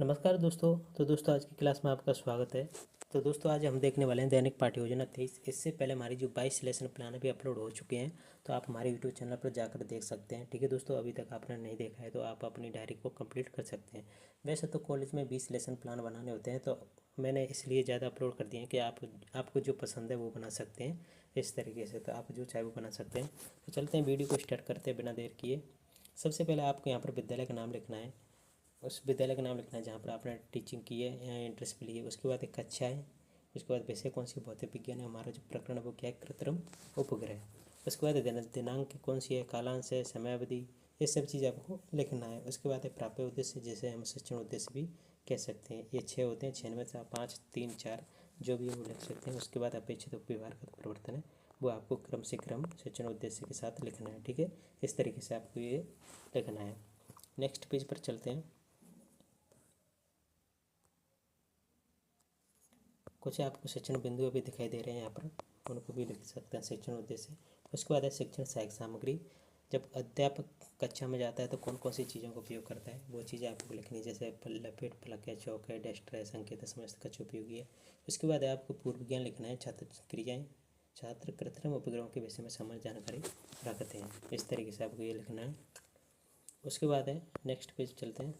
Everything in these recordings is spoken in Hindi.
नमस्कार दोस्तों। तो दोस्तों आज की क्लास में आपका स्वागत है। तो दोस्तों आज हम देखने वाले हैं दैनिक पाठ्य योजना 23। इससे पहले हमारी जो 22 लेसन प्लान भी अपलोड हो चुके हैं, तो आप हमारे यूट्यूब चैनल पर जाकर देख सकते हैं। ठीक है दोस्तों, अभी तक आपने नहीं देखा है तो आप अपनी डायरी को कंप्लीट कर सकते हैं। वैसे तो कॉलेज में 20 लेसन प्लान बनाने होते हैं, तो मैंने इसलिए ज़्यादा अपलोड कर दिए हैं कि आपको जो पसंद है वो बना सकते हैं इस तरीके से। तो आप जो चाहे वो बना सकते हैं। तो चलते हैं, वीडियो को स्टार्ट करते हैं बिना देर किए। सबसे पहले आपको यहाँ पर विद्यालय का नाम लिखना है। उस विद्यालय का नाम लिखना है जहाँ पर आपने टीचिंग की है या इंटरेस्ट ली है। उसके बाद एक कक्षा है। उसके बाद विषय कौन सी भौतिक विज्ञान है। हमारा जो प्रकरण है वो क्या है, कृत्रिम उपग्रह। उसके बाद दिनांक कौन सी है, कालांश है, समयावधि, ये सब चीज़ आपको लिखना है। उसके बाद है प्राप्य उद्देश्य, जिसे हम शिक्षण उद्देश्य भी कह सकते हैं। ये 6 होते हैं, 6 में से आप 5, 3, 4 जो भी है वो लिख सकते हैं। उसके बाद अपेक्षित उपव्यवहार का परिवर्तन है, वो आपको क्रम से क्रम शिक्षण उद्देश्य के साथ लिखना है। ठीक है, इस तरीके से आपको ये लिखना है। नेक्स्ट पेज पर चलते हैं। कुछ आपको शिक्षण बिंदु भी दिखाई दे रहे हैं यहाँ पर, उनको भी लिख सकते हैं शिक्षण उद्देश्य। उसके बाद है शिक्षण सहायक सामग्री। जब अध्यापक कक्षा में जाता है तो कौन कौन सी चीज़ों का उपयोग करता है, वो चीज़ें आपको लिखनी है। जैसे लपेट, फलक है, चौक है, डस्टर है, संकेत है, समस्त कक्ष उपयोगी है। उसके बाद है आपको पूर्व ज्ञान लिखना है। छात्र क्रियाएँ, छात्र कृत्रिम उपग्रहों के विषय में समझ जानकारी रखते हैं। इस तरीके से आपको ये लिखना है। उसके बाद है नेक्स्ट पेज चलते हैं।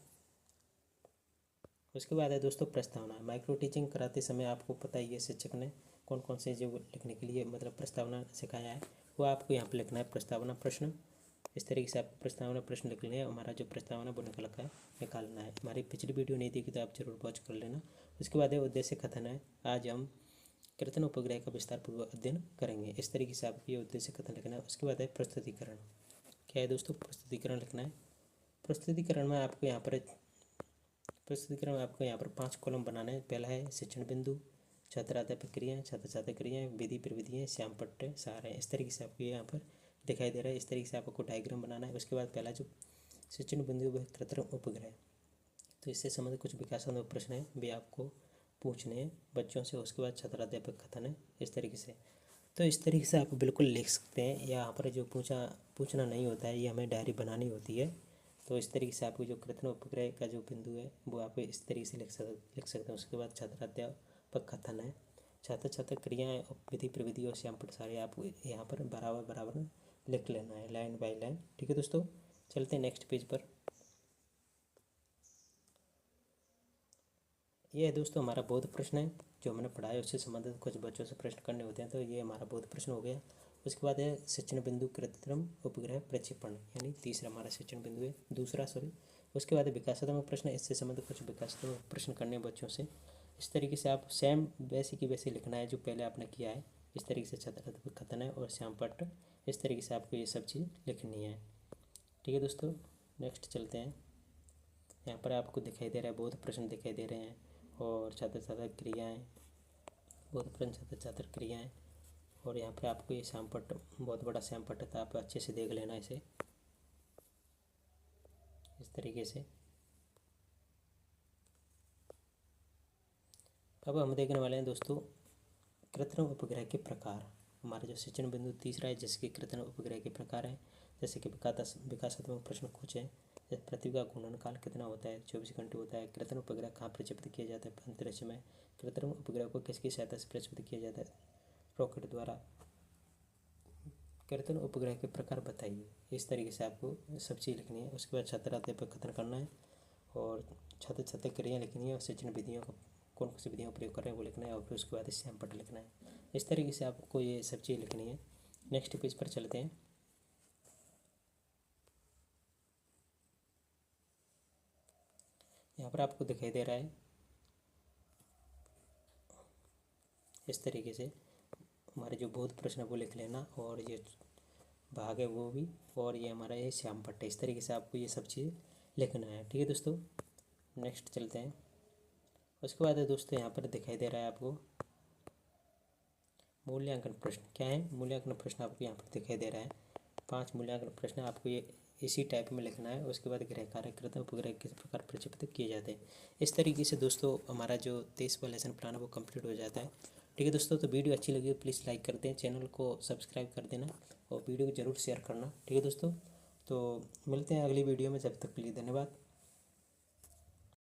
उसके बाद है दोस्तों प्रस्तावना। माइक्रो टीचिंग कराते समय आपको पता ही है शिक्षक ने कौन कौन से जो लिखने के लिए मतलब प्रस्तावना सिखाया है, वो आपको यहाँ पर लिखना है। प्रस्तावना प्रश्न, इस तरीके से आपको प्रस्तावना प्रश्न लिख लेना है। हमारा जो प्रस्तावना वो निकालना है। हमारी पिछली वीडियो नहीं देखी तो आप जरूर वॉच कर लेना। उसके बाद है उद्देश्य कथन है। आज हम कृत्रिम उपग्रह का विस्तार पूर्वक अध्ययन करेंगे। इस तरीके से आपको ये उद्देश्य कथन लिखना है। उसके बाद है प्रस्तुतिकरण। क्या है दोस्तों, प्रस्तुतिकरण लिखना है। प्रस्तुतिकरण में आपको यहाँ पर 5 कॉलम बनाना है। पहला है शिक्षण बिंदु, छात्र अध्यापक क्रियाएँ, छात्र छात्र क्रियाएँ, विधि प्रविधियाँ, श्याम पट्टे, सार है। इस तरीके से आपको यहाँ पर दिखाई दे रहा है। इस तरीके से आपको डायग्राम बनाना है। उसके बाद पहला जो शिक्षण बिंदु वह कृत्रिम उपग्रह, तो इससे संबंधित कुछ विकासात्मक प्रश्न है भी आपको पूछने हैं बच्चों से। उसके बाद छात्र अध्यापक कथन है। इस तरीके से, तो इस तरीके से आप बिल्कुल लिख सकते हैं। यहाँ पर जो पूछना नहीं होता है, ये हमें डायरी बनानी होती है। तो इस तरीके से आपको जो कृत्रिम उपग्रह का जो बिंदु है वो आप इस तरीके से लिख सकते हैं। उसके बाद छात्र अध्यापक कथन है, छात्र छात्र क्रियाएँ, विधि प्रविधि और श्याम प्रसार आपको यहाँ पर बराबर लिख लेना है, लाइन बाय लाइन। ठीक है दोस्तों, चलते हैं नेक्स्ट पेज पर। ये है दोस्तों हमारा बोध प्रश्न है। जो हमने पढ़ा है उससे संबंधित कुछ बच्चों से प्रश्न करने होते हैं, तो ये हमारा बोध प्रश्न हो गया। उसके बाद है शिक्षण बिंदु कृत्रिम उपग्रह प्रक्षेपण, यानी तीसरा हमारा शिक्षण बिंदु है, दूसरा सॉरी। उसके बाद है विकासात्मक प्रश्न। इससे संबंधित कुछ विकासात्मक प्रश्न करने बच्चों से। इस तरीके से आप सेम वैसे की वैसे लिखना है जो पहले आपने किया है। इस तरीके से छात्र कथन है और श्याम पट्ट, इस तरीके से आपको ये सब चीज़ लिखनी है। ठीक है दोस्तों, नेक्स्ट चलते हैं। यहाँ पर आपको दिखाई दे रहा है बोध प्रश्न दिखाई दे रहे हैं और छात्र छात्र क्रियाएँ, बोध प्रश्न, छात्र छात्र क्रियाएँ। और यहाँ पे आपको ये श्यामपट्ट, बहुत बड़ा श्यामपट्ट था, आप अच्छे से देख लेना इसे इस तरीके से। अब हम देखने वाले हैं दोस्तों कृत्रिम उपग्रह के प्रकार। हमारा जो शिक्षण बिंदु तीसरा है, जिसके कृत्रिम उपग्रह के प्रकार हैं। जैसे कि विकासात्मक प्रश्न कुछ है। जैसे पृथ्वी का घूर्णन काल कितना होता है, 24 घंटे होता है। कृत्रिम उपग्रह कहाँ प्रक्षेपित किया जाता है, अंतरिक्ष में। कृत्रिम उपग्रह को किसकी सहायता से प्रक्षेपित किया जाता है, रॉकेट द्वारा। कृत्रिम उपग्रह के प्रकार बताइए। इस तरीके से आपको सब चीज़ लिखनी है। उसके बाद छात्र अध्यापक कथन करना है और छात्र छात्र क्रिया लिखनी है और शिक्षण विधियों का कौन कौन सी विधियों का प्रयोग कर रहे हैं वो लिखना है। और फिर उसके बाद श्यामपट्ट लिखना है। इस तरीके से आपको ये सब चीज़ लिखनी है। नेक्स्ट पेज पर चलते हैं। यहाँ पर आपको दिखाई दे रहा है इस तरीके से हमारे जो बोध प्रश्न वो लिख लेना और ये भाग है वो भी, और ये हमारा ये श्यामपट्ट है। इस तरीके से आपको ये सब चीज़ लिखना है। ठीक है दोस्तों, नेक्स्ट चलते हैं। उसके बाद है दोस्तों यहाँ पर दिखाई दे रहा है आपको मूल्यांकन प्रश्न। क्या है, मूल्यांकन प्रश्न आपको यहाँ पर दिखाई दे रहा है। 5 मूल्यांकन प्रश्न आपको ये इसी टाइप में लिखना है। उसके बाद गृह कार्य कृत्रिम उपग्रह किस प्रकार प्रक्षेपित किए जाते हैं। इस तरीके से दोस्तों हमारा जो 23वां लेसन प्लान है वो कंप्लीट हो जाता है। ठीक है दोस्तों, तो वीडियो अच्छी लगी प्लीज़ लाइक कर दें, चैनल को सब्सक्राइब कर देना और वीडियो को ज़रूर शेयर करना। ठीक है दोस्तों, तो मिलते हैं अगली वीडियो में, जब तक के लिए धन्यवाद।